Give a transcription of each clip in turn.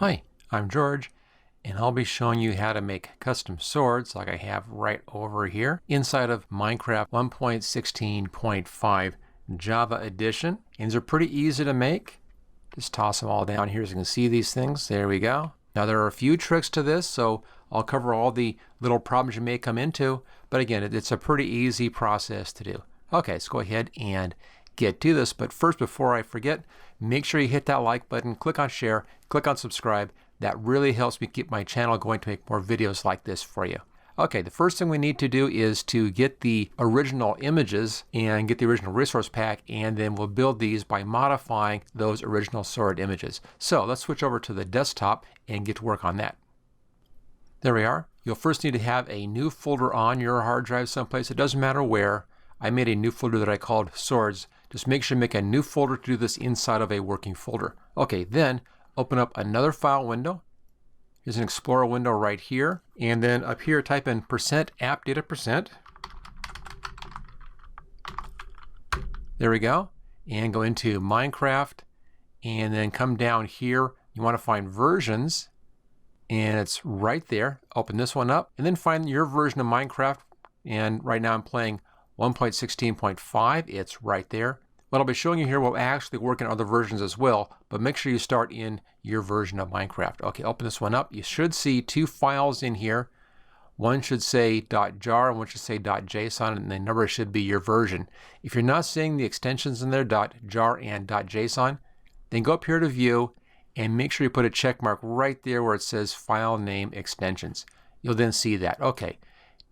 Hi, I'm George, and I'll be showing you how to make custom swords like I have right over here inside of Minecraft 1.16.5 Java Edition. And these are pretty easy to make. Just toss them all down here so you can see these things. There we go. Now there are a few tricks to this, so I'll cover all the little problems you may come into, but again, it's a pretty easy process to do. Okay, let's go ahead and get to this, but first, before I forget, make sure you hit that like button, click on share, click on subscribe. That really helps me keep my channel going to make more videos like this for you. Okay, the first thing we need to do is to get the original images and get the original resource pack, and then we'll build these by modifying those original sword images. So let's switch over to the desktop and get to work on that. There we are. You'll first need to have a new folder on your hard drive someplace. It doesn't matter where. I made a new folder that I called swords. Just make sure to make a new folder to do this inside of a working folder. Okay, then open up another file window. Here's an Explorer window right here. And then up here, type in %appdata%. There we go. And go into Minecraft. And then come down here. You want to find versions. And it's right there. Open this one up. And then find your version of Minecraft. And right now I'm playing 1.16.5. It's right there. What I'll be showing you here will actually work in other versions as well, but make sure you start in your version of Minecraft. Okay, open this one up. You should see two files in here. One should say .jar and one should say .json, and the number should be your version. If you're not seeing the extensions in there, .jar and .json, then go up here to view and make sure you put a check mark right there where it says file name extensions. You'll then see that. Okay,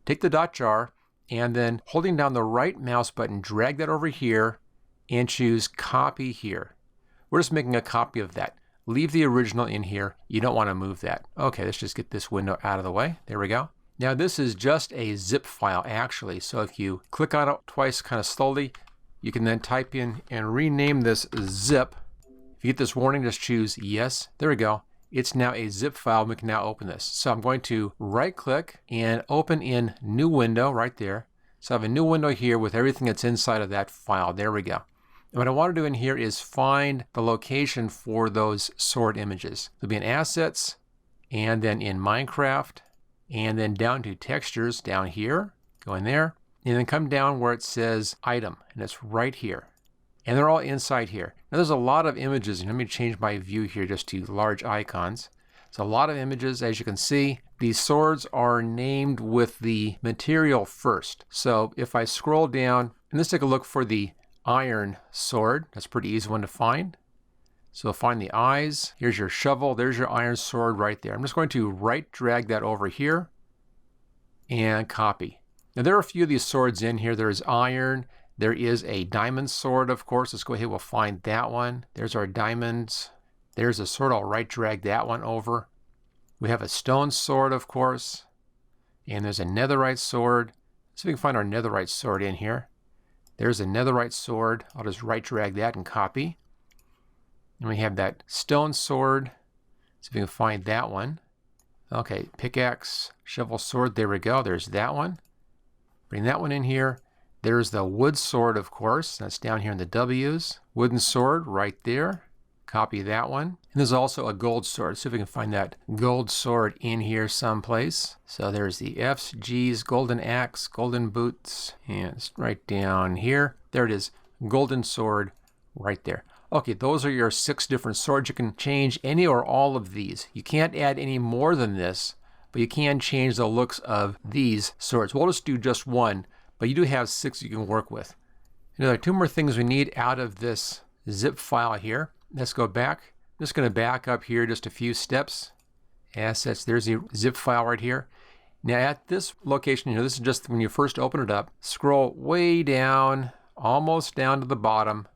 take the .jar and then holding down the right mouse button, drag that over here and choose copy here. We're just making a copy of that. Leave the original in here. You don't want to move that. Okay, let's just get this window out of the way. There we go. Now this is just a zip file actually. So if you click on it twice kind of slowly, you can then type in and rename this zip. If you get this warning, just choose yes. There we go. It's now a zip file. We can now open this. So I'm going to right click and open in new window right there. So I have a new window here with everything that's inside of that file. There we go. And what I want to do in here is find the location for those sword images. There'll be in assets and then in Minecraft and then down to textures down here. Go in there and then come down where it says item, and it's right here. And they're all inside here. Now there's a lot of images, and let me change my view here just to large icons. So a lot of images, as you can see. These swords are named with the material first. So if I scroll down, and let's take a look for the iron sword. That's a pretty easy one to find. So find the eyes. Here's your shovel. There's your iron sword right there. I'm just going to right drag that over here and copy. Now there are a few of these swords in here. There's iron. There is a diamond sword, of course. Let's go ahead. We'll find that one. There's our diamonds. There's a sword. I'll right drag that one over. We have a stone sword, of course. And there's a netherite sword. Let's see if we can find our netherite sword in here. There's a netherite sword. I'll just right drag that and copy. And we have that stone sword. See if we can find that one. Okay, pickaxe, shovel sword. There we go. There's that one. Bring that one in here. There's the wood sword, of course. That's down here in the W's. Wooden sword right there. Copy that one. And there's also a gold sword. See if we can find that gold sword in here someplace. So there's the F's, G's, golden axe, golden boots, and it's right down here. There it is, golden sword right there. Okay, those are your 6 different swords. You can change any or all of these. You can't add any more than this, but you can change the looks of these swords. We'll just do just one, but you do have 6 you can work with. And there are 2 more things we need out of this zip file here. Let's go back. I'm just going to back up here just a few steps. Assets, there's the zip file right here. Now at this location, this is just when you first open it up. Scroll way down, almost down to the bottom.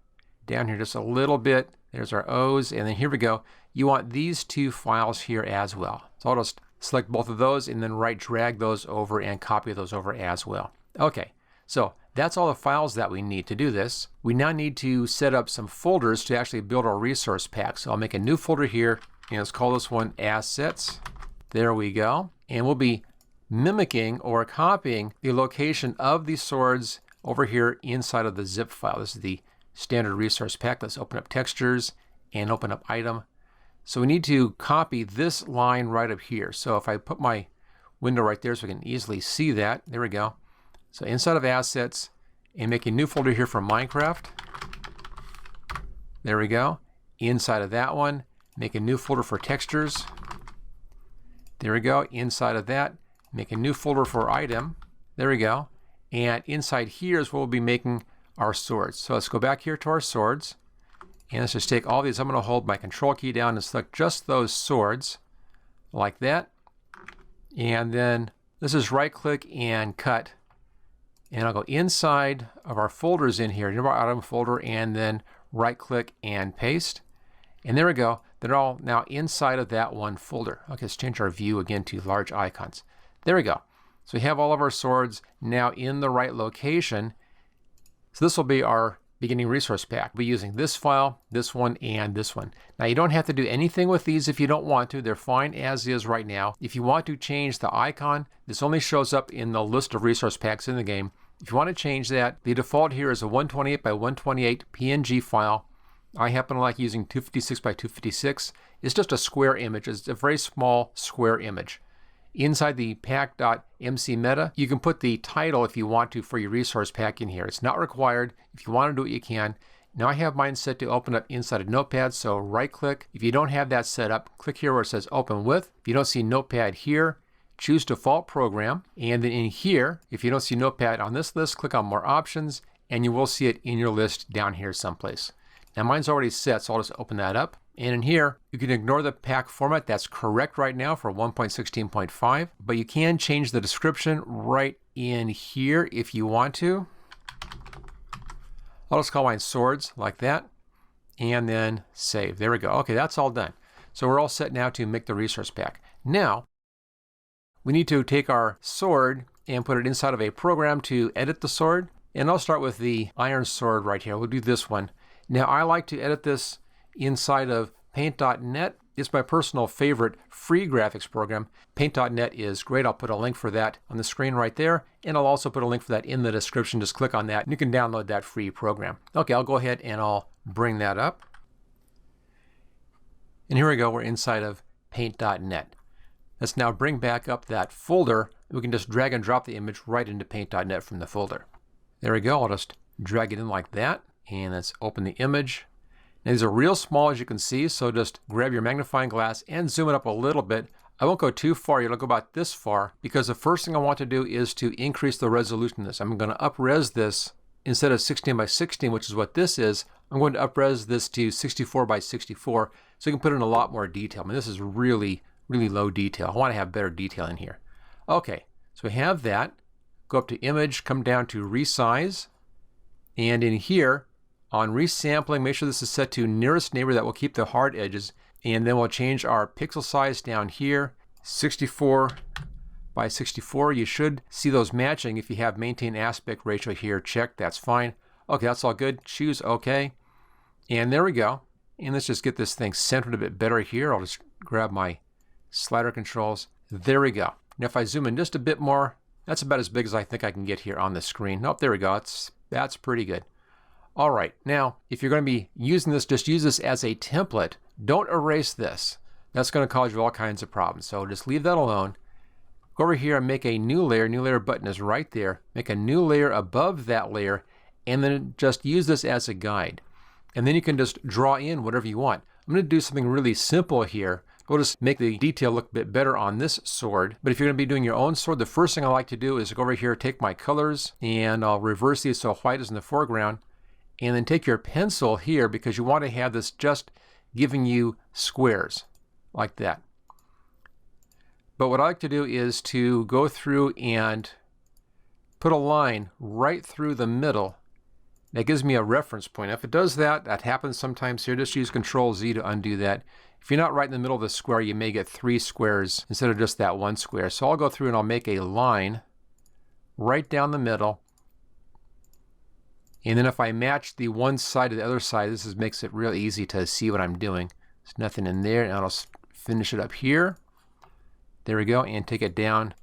Down here just a little bit. There's our O's, and then here we go. You want these 2 files here as well. So I'll just select both of those and then right drag those over and copy those over as well. Okay, so that's all the files that we need to do this. We now need to set up some folders to actually build our resource pack. So I'll make a new folder here, and let's call this one Assets. There we go. And we'll be mimicking or copying the location of these swords over here inside of the zip file. This is the standard resource pack. Let's open up textures and open up item. So we need to copy this line right up here. So if I put my window right there so we can easily see that, there we go. So inside of assets, and make a new folder here for Minecraft. There we go. Inside of that one, make a new folder for textures. There we go. Inside of that, make a new folder for item. There we go. And inside here is where we'll be making our swords. So let's go back here to our swords. And let's just take all these. I'm going to hold my control key down and select just those swords like that. And then this is right click and cut. And I'll go inside of our folders in here, into our item folder, and then right click and paste. And there we go. They're all now inside of that one folder. Okay, let's change our view again to large icons. There we go. So we have all of our swords now in the right location. So this will be our beginning resource pack. We'll be using this file, this one, and this one. Now you don't have to do anything with these if you don't want to. They're fine as is right now. If you want to change the icon, this only shows up in the list of resource packs in the game. If you want to change that, the default here is a 128 by 128 PNG file. I happen to like using 256 by 256. It's just a square image. It's a very small square image. Inside the pack.mcmeta, you can put the title if you want to for your resource pack in here. It's not required. If you want to do it, you can. Now I have mine set to open up inside of Notepad, so right click. If you don't have that set up, click here where it says open with. If you don't see Notepad here, choose default program. And then in here, if you don't see Notepad on this list, click on more options and you will see it in your list down here someplace. Now mine's already set, so I'll just open that up. And in here, you can ignore the pack format. That's correct right now for 1.16.5, but you can change the description right in here if you want to. I'll just call mine swords like that, and then save. There we go. Okay, that's all done. So we're all set now to make the resource pack. Now, we need to take our sword and put it inside of a program to edit the sword. And I'll start with the iron sword right here. We'll do this one. Now, I like to edit this inside of paint.net. It's my personal favorite free graphics program. Paint.net is great. I'll put a link for that on the screen right there. And I'll also put a link for that in the description. Just click on that and you can download that free program. Okay, I'll go ahead and I'll bring that up. And here we go. We're inside of paint.net. Let's now bring back up that folder. We can just drag and drop the image right into paint.net from the folder. There we go. I'll just drag it in like that. And let's open the image. Now, these are real small, as you can see, so just grab your magnifying glass and zoom it up a little bit. I won't go too far yet. I'll go about this far because the first thing I want to do is to increase the resolution of this. I'm going to up-res this instead of 16 by 16, which is what this is. I'm going to up-res this to 64 by 64 so you can put in a lot more detail. I mean, this is really, really low detail. I want to have better detail in here. Okay, so we have that. Go up to Image, come down to Resize, and in here, on resampling, make sure this is set to nearest neighbor. That will keep the hard edges. And then we'll change our pixel size down here, 64 by 64. You should see those matching if you have maintain aspect ratio here checked. That's fine. Okay, that's all good. Choose OK. And there we go. And let's just get this thing centered a bit better here. I'll just grab my slider controls. There we go. Now if I zoom in just a bit more, that's about as big as I think I can get here on the screen. Nope, there we go. That's pretty good. All right, now, if you're going to be using this, just use this as a template. Don't erase this. That's going to cause you all kinds of problems. So just leave that alone. Go over here and make a new layer. New layer button is right there. Make a new layer above that layer, and then just use this as a guide. And then you can just draw in whatever you want. I'm going to do something really simple here. We'll just make the detail look a bit better on this sword. But if you're going to be doing your own sword, the first thing I like to do is go over here, take my colors, and I'll reverse these so white is in the foreground. And then take your pencil here because you want to have this just giving you squares like that. But what I like to do is to go through and put a line right through the middle. That gives me a reference point. If it does that, that happens sometimes here. Just use Control Z to undo that. If you're not right in the middle of the square, you may get 3 squares instead of just that 1 square. So I'll go through and I'll make a line right down the middle. And then if I match the one side to the other side, this makes it real easy to see what I'm doing. There's nothing in there, and I'll finish it up here. There we go, and take it down.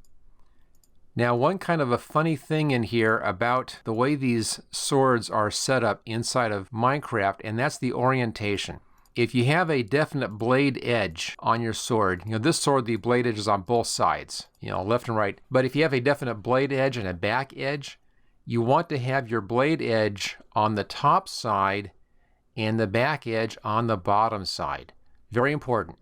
Now, one kind of a funny thing in here about the way these swords are set up inside of Minecraft, and that's the orientation. if you have a definite blade edge on your sword, this sword, the blade edge is on both sides, left and right. But if you have a definite blade edge and a back edge, you want to have your blade edge on the top side and the back edge on the bottom side. Very important.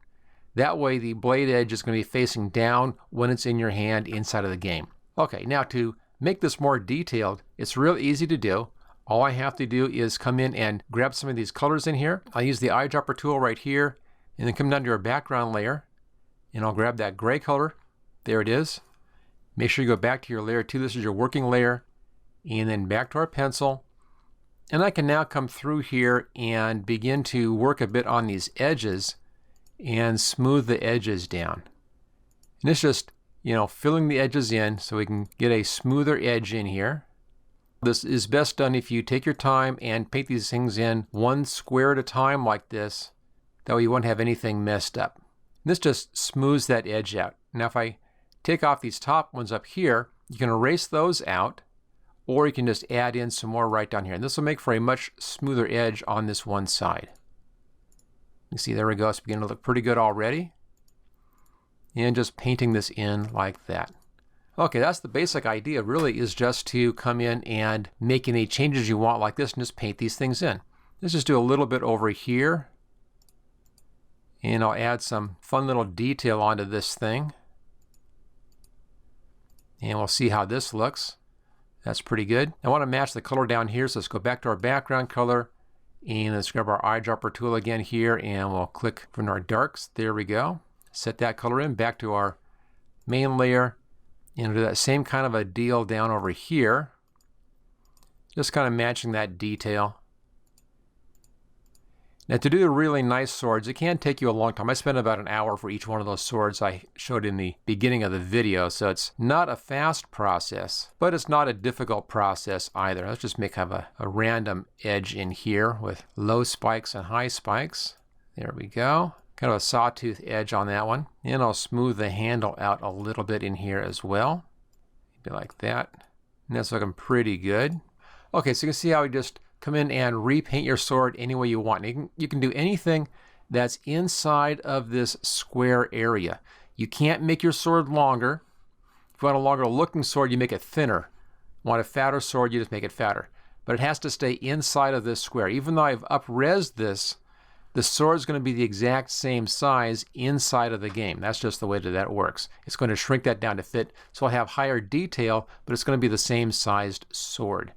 That way the blade edge is going to be facing down when it's in your hand inside of the game. Okay, now to make this more detailed, it's real easy to do. All I have to do is come in and grab some of these colors in here. I'll use the eyedropper tool right here and then come down to our background layer and I'll grab that gray color. There it is. Make sure you go back to your layer 2. This is your working layer. And then back to our pencil. And I can now come through here and begin to work a bit on these edges and smooth the edges down. And it's just, filling the edges in so we can get a smoother edge in here. This is best done if you take your time and paint these things in one square at a time like this. That way you won't have anything messed up. And this just smooths that edge out. Now if I take off these top ones up here, you can erase those out, or you can just add in some more right down here. And this will make for a much smoother edge on this one side. You see, there we go. It's beginning to look pretty good already. And just painting this in like that. Okay, that's the basic idea, really, is just to come in and make any changes you want like this and just paint these things in. Let's just do a little bit over here. And I'll add some fun little detail onto this thing. And we'll see how this looks. That's pretty good. I want to match the color down here, so let's go back to our background color. And let's grab our eyedropper tool again here, and we'll click from our darks. There we go. Set that color in, back to our main layer. And do that same kind of a deal down over here. Just kind of matching that detail. Now to do the really nice swords, it can take you a long time. I spent about an hour for each one of those swords I showed in the beginning of the video. So it's not a fast process, but it's not a difficult process either. Let's just make kind of a random edge in here with low spikes and high spikes. There we go. Kind of a sawtooth edge on that one. And I'll smooth the handle out a little bit in here as well. Maybe like that. And that's looking pretty good. Okay, so you can see how we just come in and repaint your sword any way you want. You can do anything that's inside of this square area. You can't make your sword longer. If you want a longer looking sword, you make it thinner. Want a fatter sword, you just make it fatter. But it has to stay inside of this square. Even though I've up-resed this, the sword is going to be the exact same size inside of the game. That's just the way that works. It's going to shrink that down to fit, so I'll have higher detail, but it's going to be the same sized sword.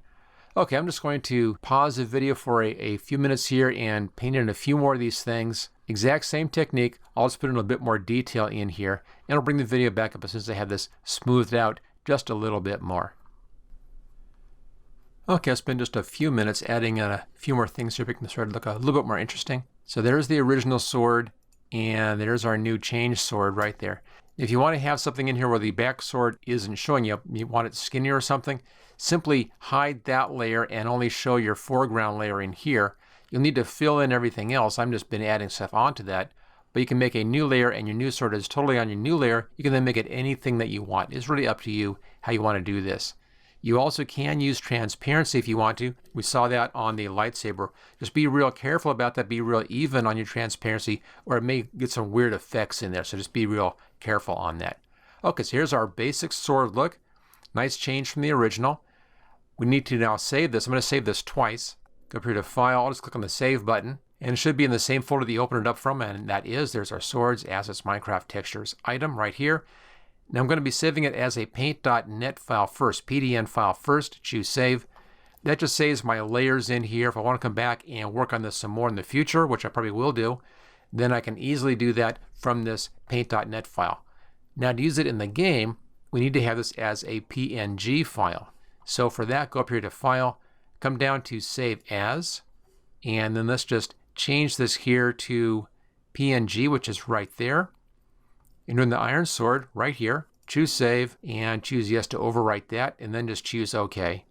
Okay, I'm just going to pause the video for a few minutes here and paint in a few more of these things. Exact same technique. I'll just put in a bit more detail in here, and I'll bring the video back up as soon as I have this smoothed out just a little bit more. Okay, I'll spend just a few minutes adding in a few more things here, making the sword look a little bit more interesting. So there's the original sword, and there's our new change sword right there. If you want to have something in here where the back sword isn't showing you want it skinnier or something, simply hide that layer and only show your foreground layer in here. You'll need to fill in everything else. I've just been adding stuff onto that. But you can make a new layer, and your new sword is totally on your new layer. You can then make it anything that you want. It's really up to you how you want to do this. You also can use transparency if you want to. We saw that on the lightsaber. Just be real careful about that. Be real even on your transparency, or it may get some weird effects in there. So just be real careful on that. Okay, so here's our basic sword look. Nice change from the original. We need to now save this. I'm going to save this twice. Go up here to File. I'll just click on the Save button. And it should be in the same folder that you opened it up from. And that is, there's our Swords, Assets, Minecraft, Textures item right here. Now I'm going to be saving it as a paint.net file first, PDN file first. Choose Save. That just saves my layers in here. If I want to come back and work on this some more in the future, which I probably will do, then I can easily do that from this paint.net file. Now to use it in the game, we need to have this as a PNG file. So for that, go up here to File, come down to Save As, and then let's just change this here to PNG, which is right there. And in the Iron Sword, right here, choose Save, and choose Yes to overwrite that, and then just choose OK.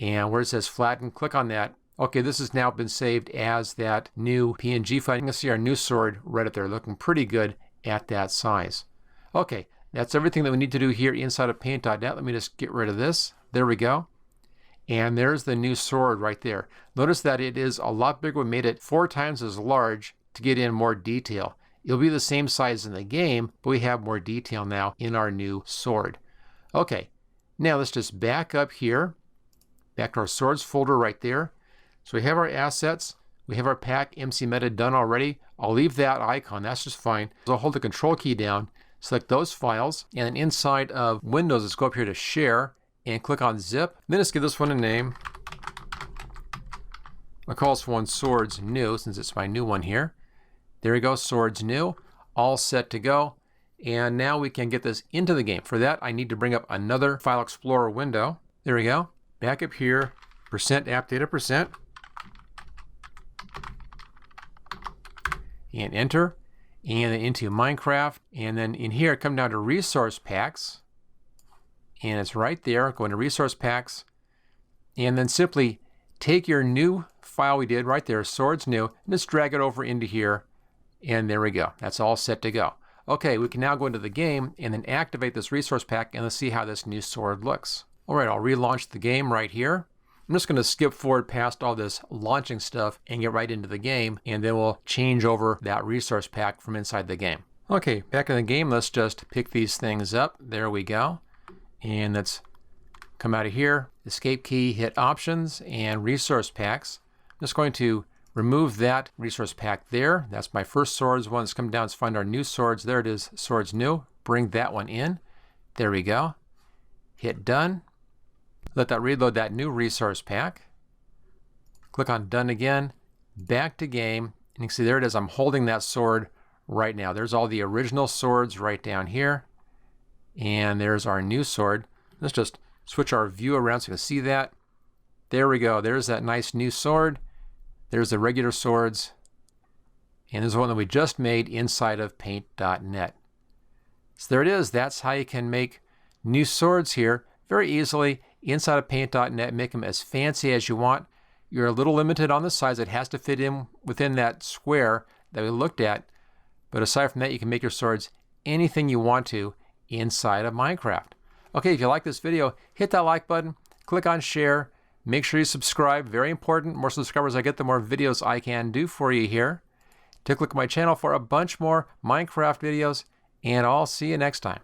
And where it says Flatten, click on that. Okay, this has now been saved as that new PNG file. You can see our new sword right up there, looking pretty good at that size. Okay, that's everything that we need to do here inside of paint.net. Let me just get rid of this. There we go. And there's the new sword right there. Notice that it is a lot bigger. We made it 4 times as large to get in more detail. It'll be the same size in the game, but we have more detail now in our new sword. Okay, now let's just back up here, back to our swords folder right there. So we have our assets. We have our pack.mcmeta done already. I'll leave that icon, that's just fine. So I'll hold the control key down, select those files, and then inside of Windows, let's go up here to Share and click on Zip. Then let's give this one a name. I'll call this one Swords New since it's my new one here. There we go, Swords New, all set to go. And now we can get this into the game. For that, I need to bring up another File Explorer window. There we go. Back up here, %appdata%. And enter, and then into Minecraft, and then in here come down to resource packs, and it's right there. Go into resource packs, and then simply take your new file we did right there, Swords New, and just drag it over into here, and there we go. That's all set to go. Okay, we can now go into the game and then activate this resource pack, and let's see how this new sword looks. All right, I'll relaunch the game right here. I'm just going to skip forward past all this launching stuff and get right into the game, and then we'll change over that resource pack from inside the game. Okay, back in the game, let's just pick these things up. There we go. And let's come out of here, escape key, hit options and resource packs. I'm just going to remove that resource pack there. That's my first swords one. Let's come down, let's find our new swords. There it is, Swords New. Bring that one in. There we go. Hit done. Let that reload that new resource pack. Click on done again, back to game, and you can see there it is. I'm holding that sword right now. There's all the original swords right down here, and there's our new sword. Let's just switch our view around so you can see that. There we go. There's that nice new sword. There's the regular swords, and there's one that we just made inside of paint.net. So there it is. That's how you can make new swords here very easily inside of paint.net, make them as fancy as you want. You're a little limited on the size. It has to fit in within that square that we looked at. But aside from that, you can make your swords anything you want to inside of Minecraft. Okay, if you like this video, hit that like button, click on share, make sure you subscribe. Very important. The more subscribers I get, the more videos I can do for you here. Take a look at my channel for a bunch more Minecraft videos, and I'll see you next time.